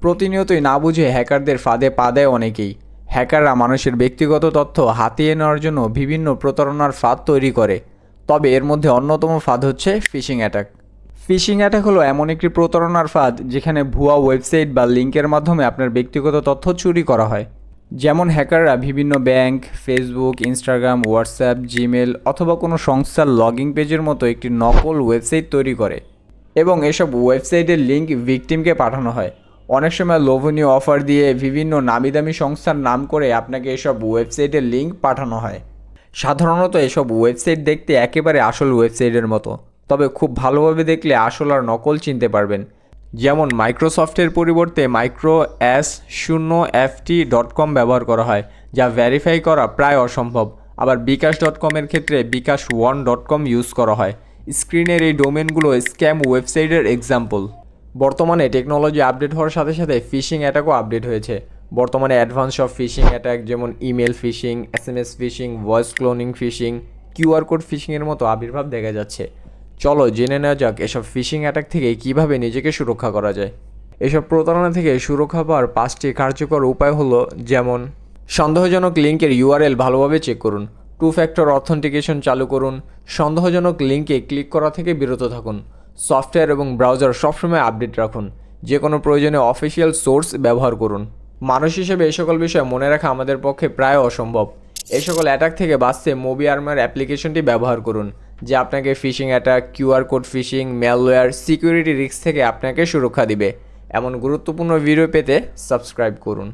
প্রতিনিয়তই না বুঝে হ্যাকারদের ফাঁদে পা দেয় অনেকেই। হ্যাকাররা মানুষের ব্যক্তিগত তথ্য হাতিয়ে নেওয়ার জন্য বিভিন্ন প্রতারণার ফাঁদ তৈরি করে। তবে এর মধ্যে অন্যতম ফাঁদ হচ্ছে ফিশিং অ্যাটাক। ফিশিং অ্যাটাক হলো এমন একটি প্রতারণার ফাঁদ যেখানে ভুয়া ওয়েবসাইট বা লিঙ্কের মাধ্যমে আপনার ব্যক্তিগত তথ্য চুরি করা হয়। যেমন হ্যাকাররা বিভিন্ন bank, Facebook, Instagram, WhatsApp, Gmail অথবা কোনো সংস্থার লগইন পেজের মতো একটি নকল ওয়েবসাইট তৈরি করে এবং এসব ওয়েবসাইটের লিঙ্ক ভিকটিমকে পাঠানো হয়। অনেক সময় লোভনীয় অফার দিয়ে বিভিন্ন নামিদামি সংস্থার নাম করে আপনাকে এসব ওয়েবসাইটের লিঙ্ক পাঠানো হয়। সাধারণত এসব ওয়েবসাইট দেখতে একেবারে আসল ওয়েবসাইটের মতো, তবে খুব ভালোভাবে দেখলে আসল আর নকল চিনতে পারবেন। যেমন মাইক্রোসফটের পরিবর্তে microsoft.com ব্যবহার করা হয়, যা ভেরিফাই করা প্রায় অসম্ভব। আবার বিকাশ.com-এর ক্ষেত্রে বিকাশ1.com ইউজ করা হয়। স্ক্রিনের এই ডোমেনগুলো স্ক্যাম ওয়েবসাইটের এক্সাম্পল। বর্তমানে টেকনোলজি আপডেট হওয়ার সাথে সাথে ফিশিং অ্যাটাকও আপডেট হয়েছে। বর্তমানে অ্যাডভান্স সব ফিশিং অ্যাটাক যেমন email phishing, SMS phishing, voice cloning phishing, QR code ফিশিংয়ের মতো আবির্ভাব দেখা যাচ্ছে। চলো জেনে নেওয়া যাক এসব ফিশিং অ্যাটাক থেকে কীভাবে নিজেকে সুরক্ষা করা যায়। এসব প্রতারণা থেকে সুরক্ষা পাওয়ার 5টি কার্যকর উপায় হলো, যেমন সন্দেহজনক লিঙ্কের URL ভালোভাবে চেক করুন, 2 ফ্যাক্টর অথেন্টিকেশন চালু করুন, সন্দেহজনক লিঙ্কে ক্লিক করা থেকে বিরত থাকুন, সফটওয়্যার এবং ব্রাউজার সবসময় আপডেট রাখুন, যে কোনো প্রয়োজনে অফিসিয়াল সোর্স ব্যবহার করুন। মানুষ হিসেবে এই সকল বিষয় মনে রাখা আমাদের পক্ষে প্রায় অসম্ভব। এই সকল অ্যাটাক থেকে বাঁচতে মোবিআর্মার অ্যাপ্লিকেশনটি ব্যবহার করুন, যা আপনাকে phishing attack, QR code phishing, malware, security risk থেকে আপনাকে সুরক্ষা দিবে। এমন গুরুত্বপূর্ণ ভিডিও পেতে সাবস্ক্রাইব করুন।